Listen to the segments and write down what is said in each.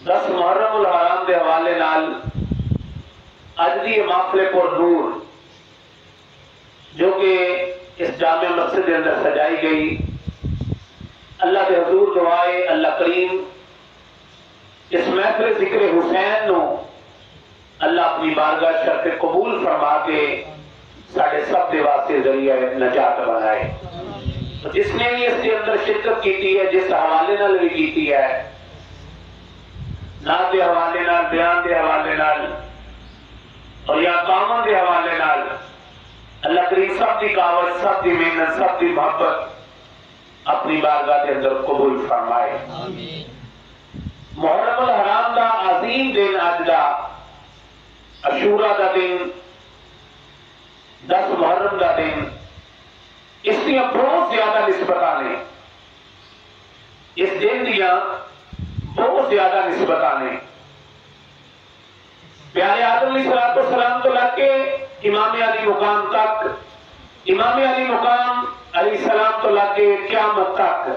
10 محرم الحرام کے حوالے نال اج دی محفل پر نور جو کہ اس جامع مسجد کے اندر سجائی گئی، اللہ کے حضور دعائے اللہ کریم اس محفل ذکر حسین نو اللہ اپنی بارگاہ شرف قبول فرما کے ساڑھے سب دے واسطے ذریعہ نجات بنائے۔ تو جس نے بھی اس کے اندر شرکت کیتی ہے، جس حوالے نال بھی کیتی ہے، نعت دے حوالے نال، بیان دے حوالے نال اور یا کاموں دے حوالے نال، اللہ کریم سب دی قاوت، سب دی محنت، سب دی محبت اپنی بارگاہ کے اندر قبول فرمائے۔ محرم الحرام دا عظیم دن اج دا عاشوراء دا دن، 10 محرم دا دن، اس دیا بہت زیادہ نسبتاں نے، اس دن دیا بہت زیادہ نسبتاں نے۔ پیارے آدم علیہ السلام تو لگ کے امام علی مقام تک، امام علی مقام علیہ السلام تو لگ کے قیامت تک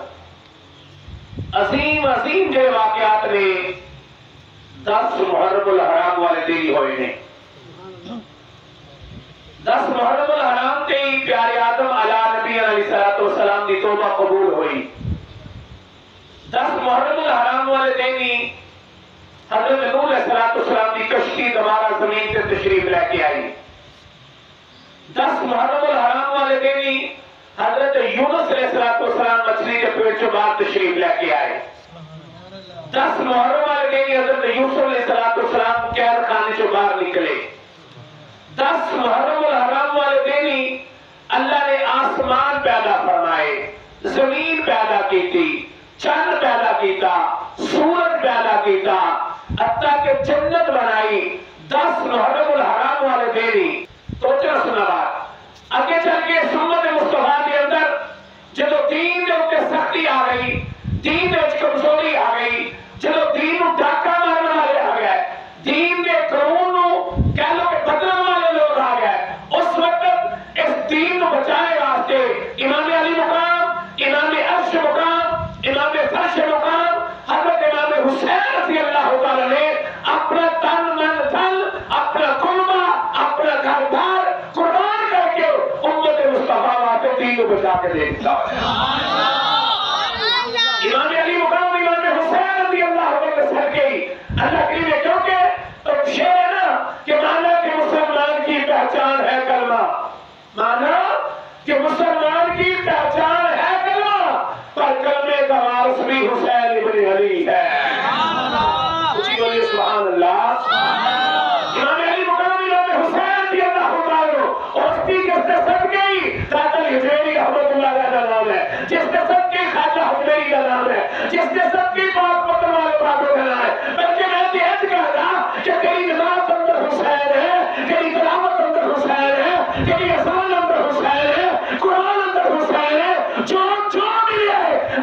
عظیم عظیم جو واقعات نے 10 محرم الحرام والے دن ہی ہوئے نے۔ 10 محرم الحرام تے ہی پیارے آدم علیہ نبی علیہ السلام دی توبہ قبول ہوئی۔ 10 محرم الحرام والے دن ہی حضرت نوح علیہ السلام دی کشتی دوبارہ زمین تے تشریف لے کے آئی۔ 10 محرم الحرام والے دن ہی حضرت یونس علیہ السلام مچھلی کے پیٹ سے باہر تشریف لے کے آئے۔ 10 محرم والے دن ہی حضرت یوسف علیہ السلام قید خانے سے باہر نکلے۔ 10 محرم الحرام والے دن ہی اللہ نے آسمان پیدا فرمائے، زمین پیدا کی تھی، چند پیدا کیتا، سورج پیدا کیتا، حتیٰ کہ جنت بنائی 10 محرم الحرام والے دن ہی۔ تو چل سنا بات آگے چل کے سنت مصطفیٰ کے اندر جدو دین دے اوپر سختی آ گئی، دین دے اوپر کمزوری آ گئی، جدو دین نو ڈاکہ مارنے والے آ گئے، دین دے قانون نو کہہ لو کہ بدلنے والے لوگ آ گئے، اس وقت اس دین نو بچانے واسطے امام علی مقام، امام عرش مقام، امام فرش مقام حضرت امام حسین رضی اللہ تعالیٰ نے اپنا تن من دل، اپنا کلمہ، اپنا گھر بار قربان کر کے امت مصطفیٰ واسطے دین کو بچا کے دے دیتا ہے۔ امام علی مقام امام حسین رضی اللہ تعالیٰ سر گئی اللہ کریم نے کیونکہ ایک شعر ہے نا کہ مانا کہ مسلمان کی پہچان ہے کلمہ، مانا کہ مسلمان کی پہچان ہے کلمہ، پر کلمے کا وارث بھی حسین ابن علی ہے۔ اچھی بولیے سبحان اللہ۔ امام علی مقام امام حسین رضی اللہ تعالیٰ اور اس کی جس نے سب گئی داتا الحجویری رحمت اللہ علیہ کا نام ہے، جس نے سب کی خواجہ حجویری کا نام ہے، جس نے سب کی پاک پتر والے پاکوں کا نام ہے، بلکہ میں دیہت کہا رہا کہ تیری نماز اندر حسین ہے، تیری تلاوت اندر حسین ہے، تیری اذان اندر حسین ہے، قرآن اندر حسین ہے، جو ملے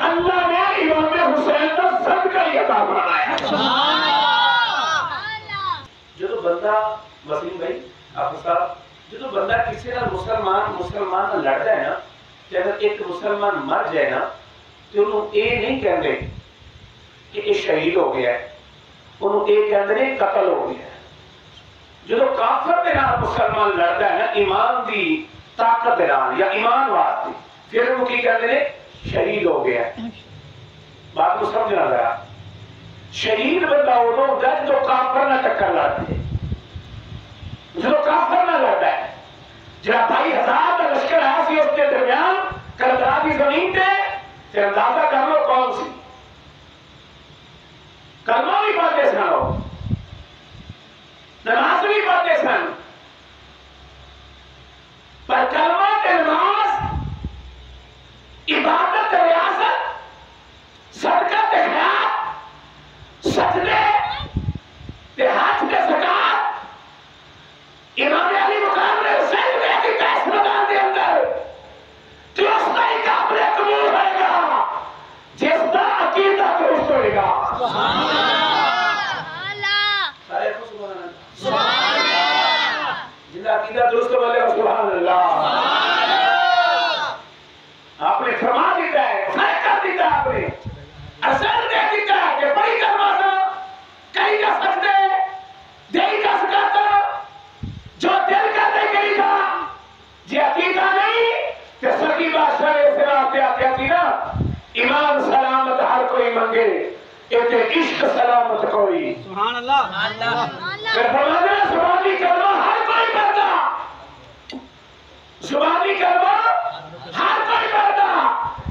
اللہ نے امام حسین کا صدقہ ہی عطا فرمایا۔ جدو بندہ وسیم بھائی آپ صاحب جدو بندہ کسی نہ مسلمان لڑتا ہے نا کہ اگر ایک مسلمان مر جائے نا تو انہوں اے نہیں کہندے کہ یہ شہید ہو گیا ہے، انہوں اے کہندے قتل ہو گیا ہے۔ جدو کافر دے نال مسلمان لڑتا ہے نا ایمان دی طاقت دے نال یا ایمان واسطے، پھر انہوں کی کہندے شہید ہو گیا ہے۔ بات کو سمجھنا ذرا، شہید بندہ ادو ہوتا ہے جو کافر نہ ٹکر لاتے ہیں، جو کافر نہ لڑتا ہے۔ جہاں 2000 کا لشکر آیا سی اس کے درمیان کربلا کی زمین پہ، پھر اندازہ کر لو کون سی کلمہ بھی پڑھتے سن لوگ، نماز بھی پڑھتے سن، پر کلمہ تے نماز، عبادت تے ریاست، صدقہ تے خیرات، سجدے تے حج تے زکات، امام علی مقام نے حسین میں کی پیس میدان دے اندر جو اس کا ہی قابل قبول ہوئے گا جس کا عقیدہ درست ہوئے گا۔ سبحان اللہ، سارے کو سبحان اللہ، سبحان اللہ، جن کا عقیدہ درست بولے گا سبحان اللہ۔ آپ نے فرما دیتا ہے، فرق کر دیتا ہے، آپ نے اصل دے دیتا ہے کہ بڑی کلمہ ایتے عشق سلامت کوئی سبحان اللہ پھر فرماتے ہیں زبانی کلمہ ہر کوئی کرتا، زبانی کلمہ ہر کوئی کرتا،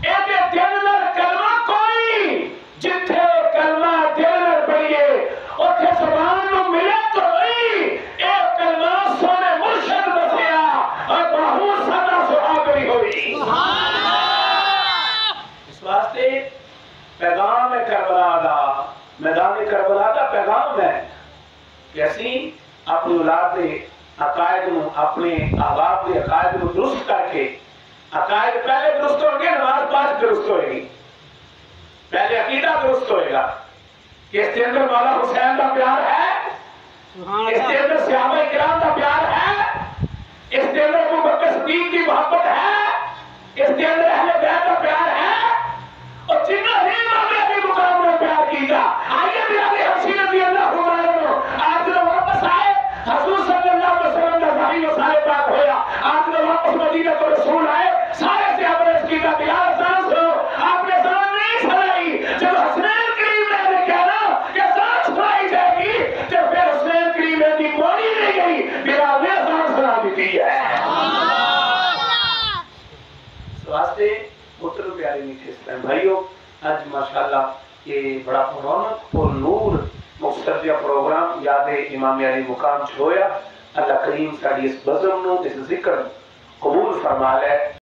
ایتے دل میں کلمہ کوئی جتھے کلمہ دل میں پڑھیے اتھے زبان نو ملے تو نہیں، ایک کلمہ سونے مرشد بسیا اور باہو سدا سہاگری ہوئی۔ اس واسطے پیغام کربلا دا، میدان کربلا دا پیغام ہے کہ اسی اپنی اولاد دے عقائد نو، اپنے احباب دے عقائد نو درست کر کے، عقائد پہلے درست ہو گئے، نماز پاس درست ہوئے گی، پہلے عقیدہ درست ہوئے گا کہ اس کے اندر مولا حسین کا پیار ہے، اس کے اندر صحابہ کرام کا پیار ہے، اس کے اندر ابو بکر صدیق کی محبت ہے، اس کے اندر اہل بیت کا پیار ہے، اور جنہوں نے امام علی مقام میں پیار کیتا۔ آئیے بھی علی حسین رضی اللہ عنہ آج جب واپس آئے حضور صلی اللہ علیہ وسلم کا ظاہری وسائل پاک ہویا، آج جب واپس مدینہ کو رسول آئے سارے صحابہ نے اس کیتا کہ یار سانس ہو، آپ نے سانس نہیں سنائی، جب حسنین کریم نے دیکھا نا کہ سانس سنائی جائے گی تو پھر حسنین کریم نے دی موڑی نہیں گئی، میرا نے سانس سنا دیتی ہے۔ اس واسطے مطلب پیارے میٹھے اسلام بھائیو، آج ماشاءاللہ یہ بڑا رونق اور نور مقصدیہ پروگرام یاد امام علی مقام چھویا۔ اللہ کریم ساڑی اس بزم نو، اس ذکر قبول فرما لے۔